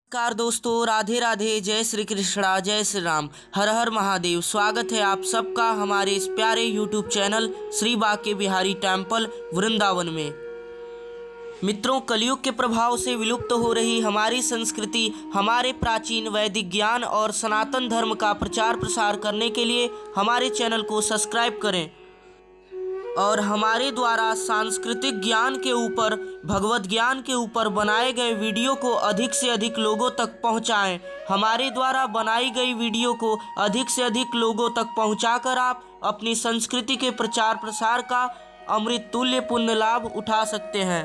नमस्कार दोस्तों, राधे राधे, जय श्री कृष्णा, जय श्री राम, हर हर महादेव। स्वागत है आप सबका हमारे इस प्यारे YouTube channel Shri Banke Bihari temple Vrindavan में। मित्रों, कलयुग के प्रभाव से विलुप्त हो रही हमारी संस्कृति, हमारे प्राचीन वैदिक ज्ञान और सनातन धर्म का प्रचार प्रसार करने के लिए हमारे चैनल को सब्सक्राइब करें और हमारे द्वारा सांस्कृतिक ज्ञान के ऊपर, भगवत ज्ञान के ऊपर बनाए गए वीडियो को अधिक से अधिक लोगों तक पहुंचाएं। हमारे द्वारा बनाई गई वीडियो को अधिक से अधिक लोगों तक पहुंचाकर आप अपनी संस्कृति के प्रचार प्रसार का अमृत तुल्य पुण्य लाभ उठा सकते हैं।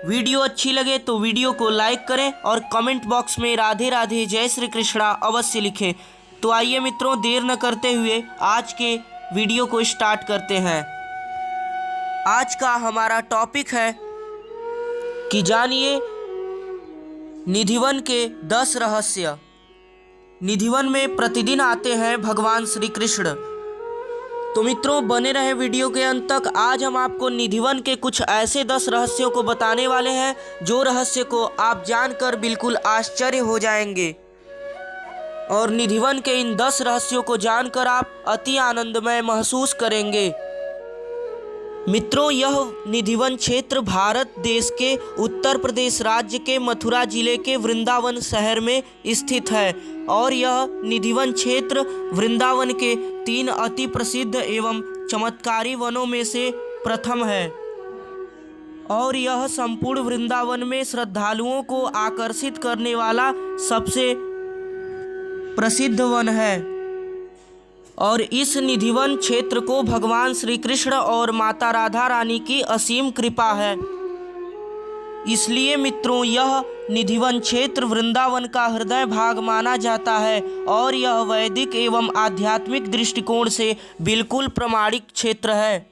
वीडियो अच्छी लगे तो वीडियो को लाइक करें और कमेंट बॉक्स में राधे राधे, जय श्री कृष्णा अवश्य लिखें। तो आइए मित्रों, देर न करते हुए आज के वीडियो को स्टार्ट करते हैं। आज का हमारा टॉपिक है कि जानिए निधिवन के 10 रहस्य। निधिवन में प्रतिदिन आते हैं भगवान श्री कृष्ण। तो मित्रों, बने रहे वीडियो के अंत तक। आज हम आपको निधिवन के कुछ ऐसे 10 रहस्यों को बताने वाले हैं जो रहस्य को आप जानकर बिल्कुल आश्चर्य हो जाएंगे और निधिवन के इन 10 रहस्यों को जानकर आप अति आनंदमय महसूस करेंगे। मित्रों, यह निधिवन क्षेत्र भारत देश के उत्तर प्रदेश राज्य के मथुरा जिले के वृंदावन शहर में स्थित है और यह निधिवन क्षेत्र वृंदावन के 3 अति प्रसिद्ध एवं चमत्कारी वनों में से प्रथम है और यह संपूर्ण वृंदावन में श्रद्धालुओं को आकर्षित करने वाला सबसे प्रसिद्ध वन है। और इस निधिवन क्षेत्र को भगवान श्री कृष्ण और माता राधा रानी की असीम कृपा है। इसलिए मित्रों, यह निधिवन क्षेत्र वृंदावन का हृदय भाग माना जाता है और यह वैदिक एवं आध्यात्मिक दृष्टिकोण से बिल्कुल प्रामाणिक क्षेत्र है।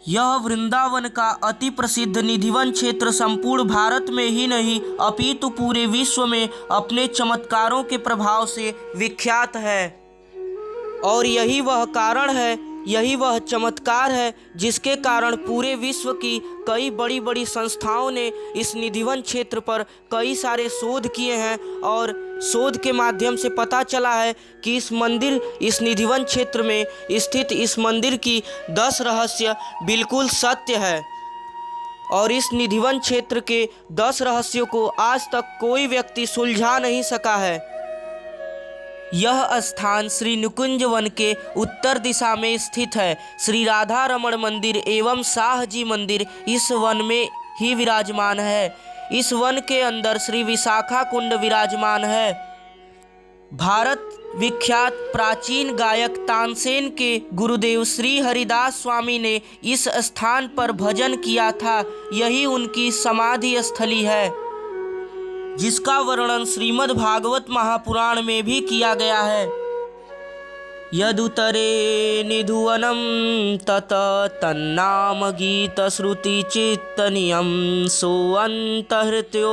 यह वृंदावन का अति प्रसिद्ध निधिवन क्षेत्र संपूर्ण भारत में ही नहीं अपितु पूरे विश्व में अपने चमत्कारों के प्रभाव से विख्यात है। और यही वह कारण है, यही वह चमत्कार है जिसके कारण पूरे विश्व की कई बड़ी बड़ी संस्थाओं ने इस निधिवन क्षेत्र पर कई सारे शोध किए हैं और शोध के माध्यम से पता चला है कि इस निधिवन क्षेत्र में स्थित इस मंदिर की 10 रहस्य बिल्कुल सत्य है। और इस निधिवन क्षेत्र के 10 रहस्यों को आज तक कोई व्यक्ति सुलझा नहीं सका है। यह स्थान श्री निकुंज वन के उत्तर दिशा में स्थित है। श्री राधा रमण मंदिर एवं शाह जी मंदिर इस वन में ही विराजमान है। इस वन के अंदर श्री विशाखा कुंड विराजमान है। भारत विख्यात प्राचीन गायक तानसेन के गुरुदेव श्री हरिदास स्वामी ने इस स्थान पर भजन किया था। यही उनकी समाधि स्थली है जिसका वर्णन श्रीमद् भागवत महापुराण में भी किया गया है। यदुतरे निधुवनम तत तन्नाम गीत श्रुति चित्तनियम सोऽन्तहृत्यो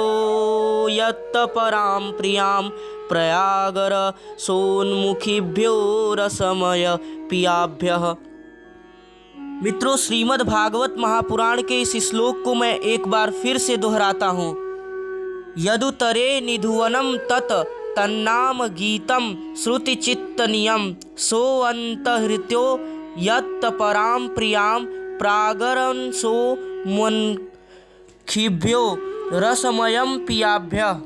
यत्त पराम प्रियाम प्रयागर सोन्मुखिभ्यो रसमय पियाभ्यः। मित्रों, श्रीमद् भागवत महापुराण के इस श्लोक को मैं एक बार फिर से दोहराता हूँ। यदुतरे निधुवनम तत तन्नाम गीतम श्रुति चित्तनियम सोऽन्तहृत्यो यत्त पराम प्रियाम प्रागरन् सो मुखिभ्यो रसमयम पियाभ्यः।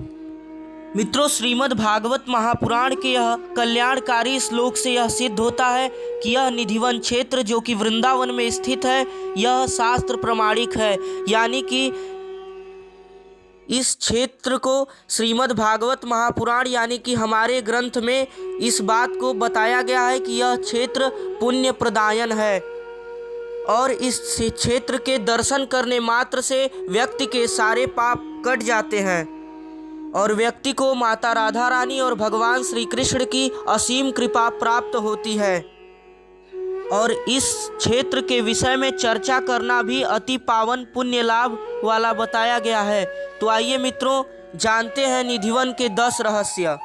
मित्रों, श्रीमद् भागवत महापुराण के यह कल्याणकारी श्लोक से यह सिद्ध होता है कि यह निधिवन क्षेत्र जो कि वृंदावन में स्थित है, यह शास्त्र प्रमाणिक है। यानी कि इस क्षेत्र को श्रीमद् भागवत महापुराण यानी कि हमारे ग्रंथ में इस बात को बताया गया है कि यह क्षेत्र पुण्य प्रदायन है और इस क्षेत्र के दर्शन करने मात्र से व्यक्ति के सारे पाप कट जाते हैं और व्यक्ति को माता राधा रानी और भगवान श्री कृष्ण की असीम कृपा प्राप्त होती है। और इस क्षेत्र के विषय में चर्चा करना भी अति पावन पुण्य लाभ वाला बताया गया है। तो आइए मित्रों, जानते हैं निधिवन के 10 रहस्य।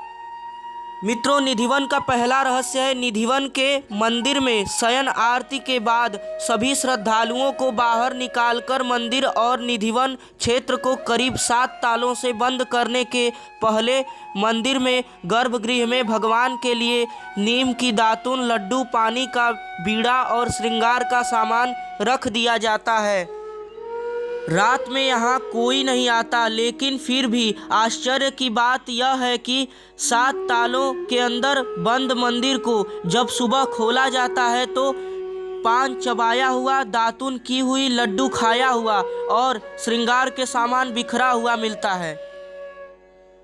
मित्रों, निधिवन का पहला रहस्य है, निधिवन के मंदिर में शयन आरती के बाद सभी श्रद्धालुओं को बाहर निकालकर मंदिर और निधिवन क्षेत्र को करीब 7 तालों से बंद करने के पहले मंदिर में गर्भगृह में भगवान के लिए नीम की दातुन, लड्डू, पानी का बीड़ा और श्रृंगार का सामान रख दिया जाता है। रात में यहाँ कोई नहीं आता, लेकिन फिर भी आश्चर्य की बात यह है कि 7 तालों के अंदर बंद मंदिर को जब सुबह खोला जाता है तो पान चबाया हुआ, दातुन की हुई, लड्डू खाया हुआ और श्रृंगार के सामान बिखरा हुआ मिलता है।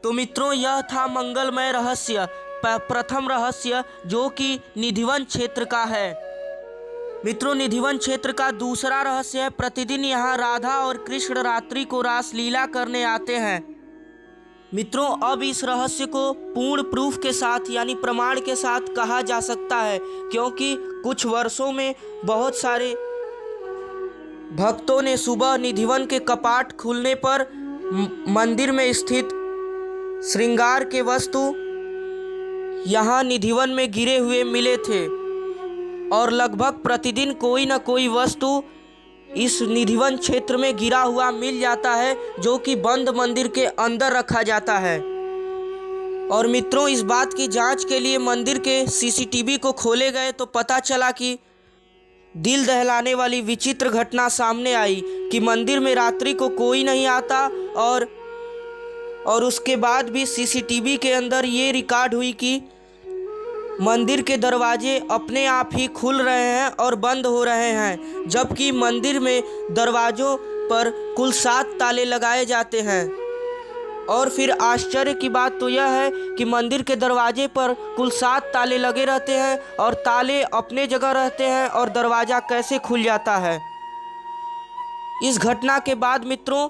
तो मित्रों, यह था मंगलमय रहस्य, प्रथम रहस्य जो कि निधिवन क्षेत्र का है। मित्रों, निधिवन क्षेत्र का दूसरा रहस्य है, प्रतिदिन यहाँ राधा और कृष्ण रात्रि को रासलीला करने आते हैं। मित्रों, अब इस रहस्य को पूर्ण प्रूफ के साथ यानी प्रमाण के साथ कहा जा सकता है, क्योंकि कुछ वर्षों में बहुत सारे भक्तों ने सुबह निधिवन के कपाट खुलने पर मंदिर में स्थित श्रृंगार के वस्तु यहाँ निधिवन में गिरे हुए मिले थे और लगभग प्रतिदिन कोई न कोई वस्तु इस निधिवन क्षेत्र में गिरा हुआ मिल जाता है, जो कि बंद मंदिर के अंदर रखा जाता है। और मित्रों, इस बात की जांच के लिए मंदिर के सीसीटीवी को खोले गए तो पता चला कि दिल दहलाने वाली विचित्र घटना सामने आई कि मंदिर में रात्रि को कोई नहीं आता और उसके बाद भी सीसीटीवी के अंदर ये रिकॉर्ड हुई कि मंदिर के दरवाजे अपने आप ही खुल रहे हैं और बंद हो रहे हैं, जबकि मंदिर में दरवाज़ों पर कुल 7 ताले लगाए जाते हैं। और फिर आश्चर्य की बात तो यह है कि मंदिर के दरवाजे पर कुल 7 ताले लगे रहते हैं और ताले अपने जगह रहते हैं और दरवाज़ा कैसे खुल जाता है। इस घटना के बाद मित्रों,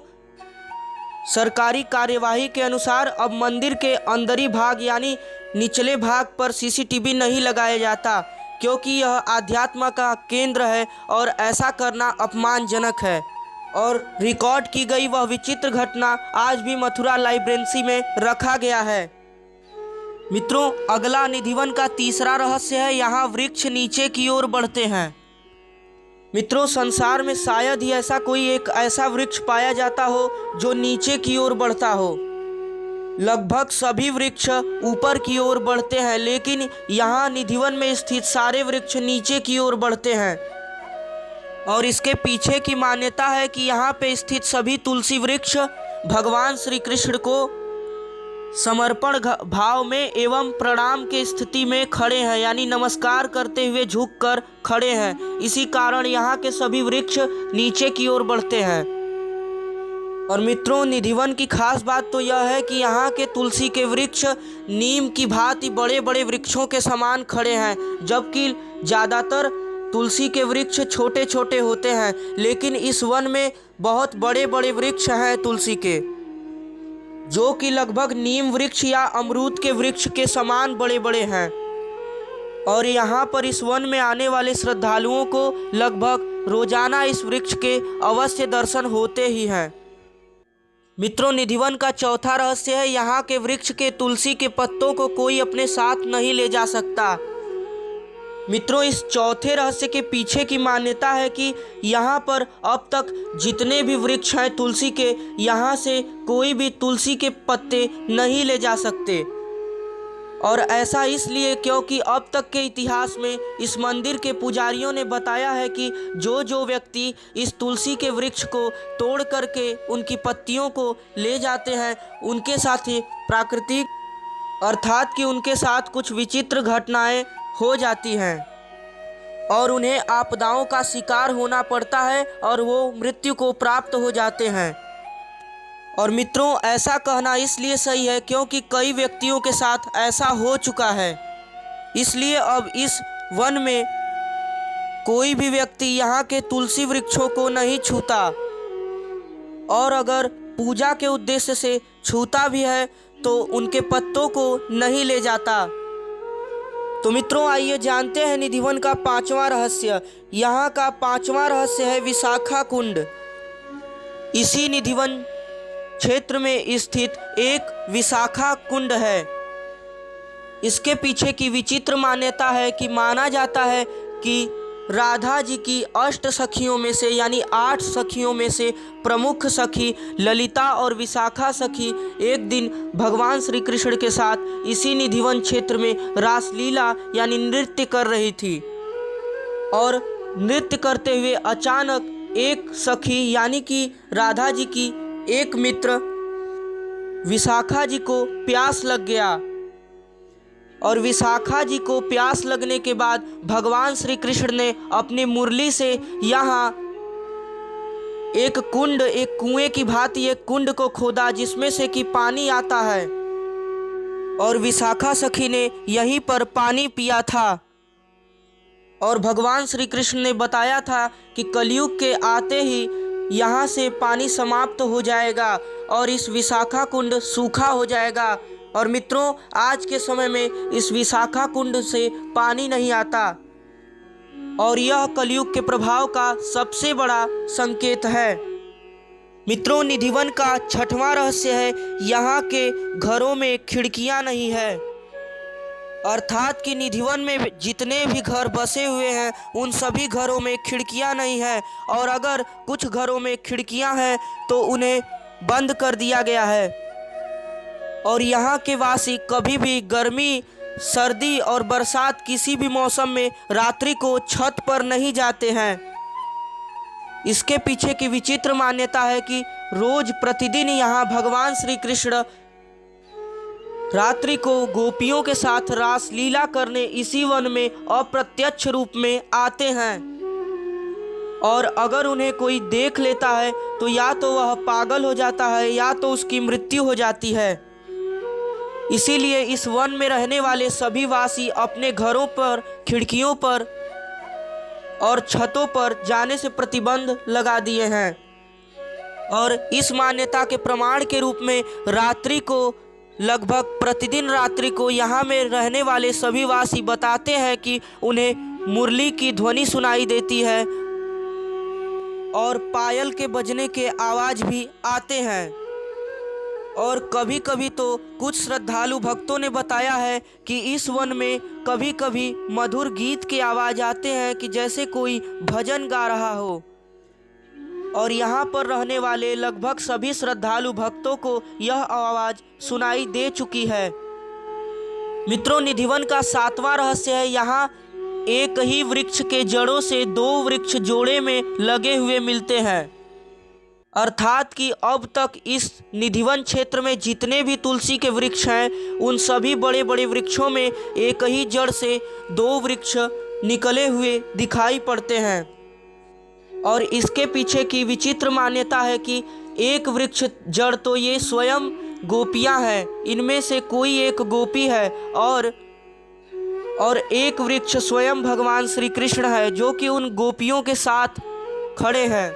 सरकारी कार्यवाही के अनुसार अब मंदिर के अंदरी भाग यानी निचले भाग पर सीसीटीवी नहीं लगाया जाता, क्योंकि यह आध्यात्म का केंद्र है और ऐसा करना अपमानजनक है। और रिकॉर्ड की गई वह विचित्र घटना आज भी मथुरा लाइब्रेरी में रखा गया है। मित्रों, अगला निधिवन का तीसरा रहस्य है, यहाँ वृक्ष नीचे की ओर बढ़ते हैं। मित्रों, संसार में शायद ही ऐसा कोई एक ऐसा वृक्ष पाया जाता हो जो नीचे की ओर बढ़ता हो। लगभग सभी वृक्ष ऊपर की ओर बढ़ते हैं, लेकिन यहाँ निधिवन में स्थित सारे वृक्ष नीचे की ओर बढ़ते हैं। और इसके पीछे की मान्यता है कि यहाँ पे स्थित सभी तुलसी वृक्ष भगवान श्री कृष्ण को समर्पण भाव में एवं प्रणाम के स्थिति में खड़े हैं, यानी नमस्कार करते हुए झुककर खड़े हैं। इसी कारण यहाँ के सभी वृक्ष नीचे की ओर बढ़ते हैं। और मित्रों, निधिवन की खास बात तो यह है कि यहाँ के तुलसी के वृक्ष नीम की भांति बड़े बड़े वृक्षों के समान खड़े हैं, जबकि ज़्यादातर तुलसी के वृक्ष छोटे छोटे होते हैं, लेकिन इस वन में बहुत बड़े बड़े वृक्ष हैं तुलसी के, जो कि लगभग नीम वृक्ष या अमरूद के वृक्ष के समान बड़े बड़े हैं। और यहाँ पर इस वन में आने वाले श्रद्धालुओं को लगभग रोजाना इस वृक्ष के अवश्य दर्शन होते ही हैं। मित्रों, निधिवन का चौथा रहस्य है, यहाँ के वृक्ष के तुलसी के पत्तों को कोई अपने साथ नहीं ले जा सकता। मित्रों, इस चौथे रहस्य के पीछे की मान्यता है कि यहाँ पर अब तक जितने भी वृक्ष हैं तुलसी के, यहाँ से कोई भी तुलसी के पत्ते नहीं ले जा सकते। और ऐसा इसलिए क्योंकि अब तक के इतिहास में इस मंदिर के पुजारियों ने बताया है कि जो व्यक्ति इस तुलसी के वृक्ष को तोड़ करके उनकी पत्तियों को ले जाते हैं, उनके साथ ही प्राकृतिक अर्थात कि उनके साथ कुछ विचित्र घटनाएं हो जाती हैं और उन्हें आपदाओं का शिकार होना पड़ता है और वो मृत्यु को प्राप्त हो जाते हैं। और मित्रों, ऐसा कहना इसलिए सही है क्योंकि कई व्यक्तियों के साथ ऐसा हो चुका है। इसलिए अब इस वन में कोई भी व्यक्ति यहाँ के तुलसी वृक्षों को नहीं छूता, और अगर पूजा के उद्देश्य से छूता भी है तो उनके पत्तों को नहीं ले जाता। तो मित्रों, आइए जानते हैं निधिवन का पांचवा रहस्य। यहाँ का पांचवा रहस्य है विशाखा कुंड। इसी निधिवन क्षेत्र में स्थित एक विशाखा कुंड है। इसके पीछे की विचित्र मान्यता है कि माना जाता है कि राधा जी की 8 सखियों में से यानी 8 सखियों में से प्रमुख सखी ललिता और विशाखा सखी एक दिन भगवान श्री कृष्ण के साथ इसी निधिवन क्षेत्र में रासलीला यानी नृत्य कर रही थी। और नृत्य करते हुए अचानक एक सखी यानी कि राधा जी की एक मित्र विशाखा जी को प्यास लग गया। और विशाखा जी को प्यास लगने के बाद भगवान श्री कृष्ण ने अपनी मुरली से यहाँ एक कुंड, एक कुएं की भांति एक कुंड को खोदा जिसमें से कि पानी आता है। और विशाखा सखी ने यहीं पर पानी पिया था। और भगवान श्री कृष्ण ने बताया था कि कलयुग के आते ही यहाँ से पानी समाप्त हो जाएगा और इस विशाखा कुंड सूखा हो जाएगा। और मित्रों, आज के समय में इस विशाखा कुंड से पानी नहीं आता और यह कलयुग के प्रभाव का सबसे बड़ा संकेत है। मित्रों, निधिवन का 6वां रहस्य है यहाँ के घरों में खिड़कियाँ नहीं है। अर्थात कि निधिवन में जितने भी घर बसे हुए हैं उन सभी घरों में खिड़कियाँ नहीं है, और अगर कुछ घरों में खिड़कियाँ हैं तो उन्हें बंद कर दिया गया है। और यहाँ के वासी कभी भी गर्मी, सर्दी और बरसात किसी भी मौसम में रात्रि को छत पर नहीं जाते हैं। इसके पीछे की विचित्र मान्यता है कि रोज प्रतिदिन यहाँ भगवान श्री कृष्ण रात्रि को गोपियों के साथ रासलीला करने इसी वन में अप्रत्यक्ष रूप में आते हैं। और अगर उन्हें कोई देख लेता है तो या तो वह पागल हो जाता है या तो उसकी मृत्यु हो जाती है। इसीलिए इस वन में रहने वाले सभी वासी अपने घरों पर, खिड़कियों पर और छतों पर जाने से प्रतिबंध लगा दिए हैं। और इस मान्यता के प्रमाण के रूप में रात्रि को, लगभग प्रतिदिन रात्रि को यहाँ में रहने वाले सभी वासी बताते हैं कि उन्हें मुरली की ध्वनि सुनाई देती है और पायल के बजने के आवाज़ भी आते हैं। और कभी कभी तो कुछ श्रद्धालु भक्तों ने बताया है कि इस वन में कभी कभी मधुर गीत की आवाज़ आते हैं कि जैसे कोई भजन गा रहा हो। और यहाँ पर रहने वाले लगभग सभी श्रद्धालु भक्तों को यह आवाज़ सुनाई दे चुकी है। मित्रों, निधिवन का 7वां रहस्य है यहाँ एक ही वृक्ष के जड़ों से 2 वृक्ष जोड़े में लगे हुए मिलते हैं। अर्थात कि अब तक इस निधिवन क्षेत्र में जितने भी तुलसी के वृक्ष हैं उन सभी बड़े बड़े वृक्षों में एक ही जड़ से 2 वृक्ष निकले हुए दिखाई पड़ते हैं। और इसके पीछे की विचित्र मान्यता है कि एक वृक्ष जड़ तो ये स्वयं गोपियां हैं, इनमें से कोई एक गोपी है, और एक वृक्ष स्वयं भगवान श्री कृष्ण है जो कि उन गोपियों के साथ खड़े हैं।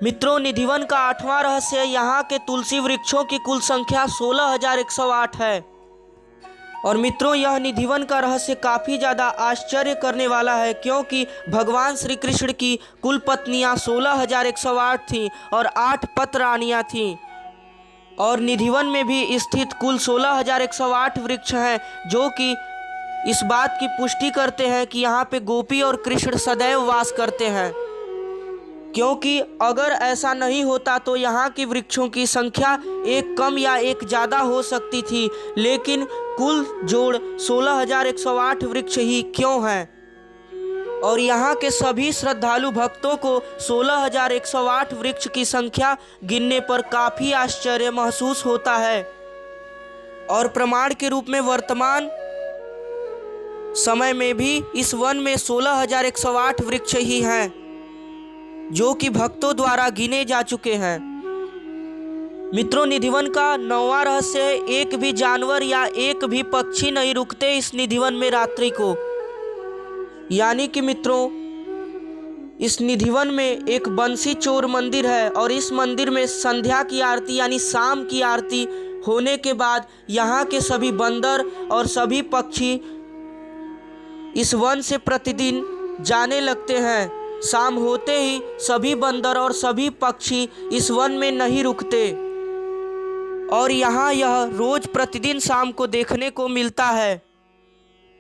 मित्रों, निधिवन का 8वां रहस्य यहाँ के तुलसी वृक्षों की कुल संख्या 16,108 है। और मित्रों, यह निधिवन का रहस्य काफ़ी ज़्यादा आश्चर्य करने वाला है, क्योंकि भगवान श्री कृष्ण की कुल पत्नियाँ 16,108 थीं और 8 पतरानियाँ थीं। और निधिवन में भी स्थित कुल 16,108 वृक्ष हैं, जो कि इस बात की पुष्टि करते हैं कि यहाँ पे गोपी और कृष्ण सदैव वास करते हैं। क्योंकि अगर ऐसा नहीं होता तो यहाँ की वृक्षों की संख्या एक कम या एक ज़्यादा हो सकती थी, लेकिन कुल जोड़ 16,108 वृक्ष ही क्यों हैं। और यहाँ के सभी श्रद्धालु भक्तों को 16,108 वृक्ष की संख्या गिनने पर काफ़ी आश्चर्य महसूस होता है। और प्रमाण के रूप में वर्तमान समय में भी इस वन में 16,108 वृक्ष ही हैं जो कि भक्तों द्वारा गिने जा चुके हैं। मित्रों, निधिवन का 9वां रहस्य है एक भी जानवर या एक भी पक्षी नहीं रुकते इस निधिवन में रात्रि को। यानी कि मित्रों, इस निधिवन में एक बंसी चोर मंदिर है और इस मंदिर में संध्या की आरती यानी शाम की आरती होने के बाद यहाँ के सभी बंदर और सभी पक्षी इस वन से प्रतिदिन जाने लगते हैं। शाम होते ही सभी बंदर और सभी पक्षी इस वन में नहीं रुकते। और यहाँ यह रोज प्रतिदिन शाम को देखने को मिलता है।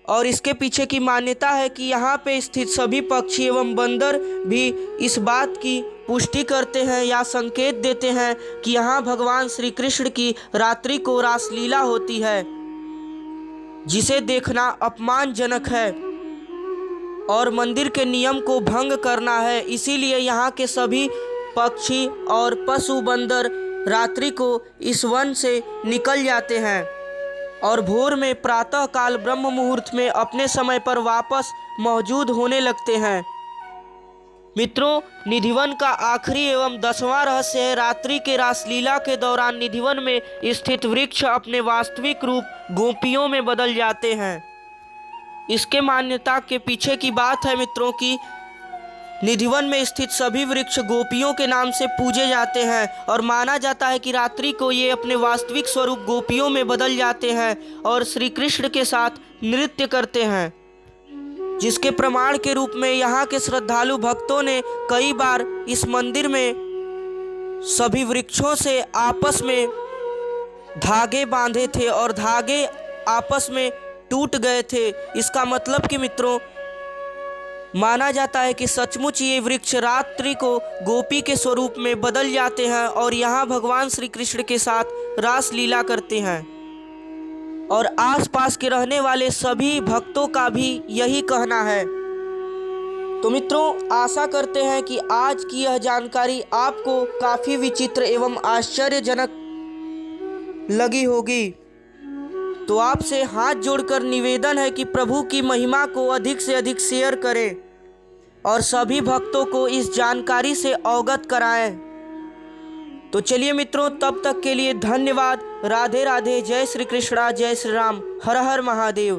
और इसके पीछे की मान्यता है कि यहाँ पे स्थित सभी पक्षी एवं बंदर भी इस बात की पुष्टि करते हैं या संकेत देते हैं कि यहाँ भगवान श्री कृष्ण की रात्रि को रासलीला होती है, जिसे देखना अपमानजनक है और मंदिर के नियम को भंग करना है। इसीलिए यहाँ के सभी पक्षी और पशु बंदर रात्रि को इस वन से निकल जाते हैं और भोर में प्रातः काल ब्रह्म मुहूर्त में अपने समय पर वापस मौजूद होने लगते हैं। मित्रों, निधिवन का आखिरी एवं 10वां रहस्य है, रात्रि के रासलीला के दौरान निधिवन में स्थित वृक्ष अपने वास्तविक रूप गोपियों में बदल जाते हैं। इसके मान्यता के पीछे की बात है मित्रों कि निधिवन में स्थित सभी वृक्ष गोपियों के नाम से पूजे जाते हैं और माना जाता है कि रात्रि को ये अपने वास्तविक स्वरूप गोपियों में बदल जाते हैं और श्री कृष्ण के साथ नृत्य करते हैं, जिसके प्रमाण के रूप में यहाँ के श्रद्धालु भक्तों ने कई बार इस मंदिर में सभी वृक्षों से आपस में धागे बांधे थे और धागे आपस में टूट गए थे। इसका मतलब कि मित्रों, माना जाता है कि सचमुच ये वृक्ष रात्रि को गोपी के स्वरूप में बदल जाते हैं और यहाँ भगवान श्री कृष्ण के साथ रास लीला करते हैं। और आसपास के रहने वाले सभी भक्तों का भी यही कहना है। तो मित्रों, आशा करते हैं कि आज की यह जानकारी आपको काफ़ी विचित्र एवं आश्चर्यजनक लगी होगी। तो आपसे हाथ जोड़कर निवेदन है कि प्रभु की महिमा को अधिक से अधिक शेयर करें और सभी भक्तों को इस जानकारी से अवगत कराएं। तो चलिए मित्रों, तब तक के लिए धन्यवाद। राधे राधे। जय श्री कृष्णा, जय श्री राम। हर हर महादेव।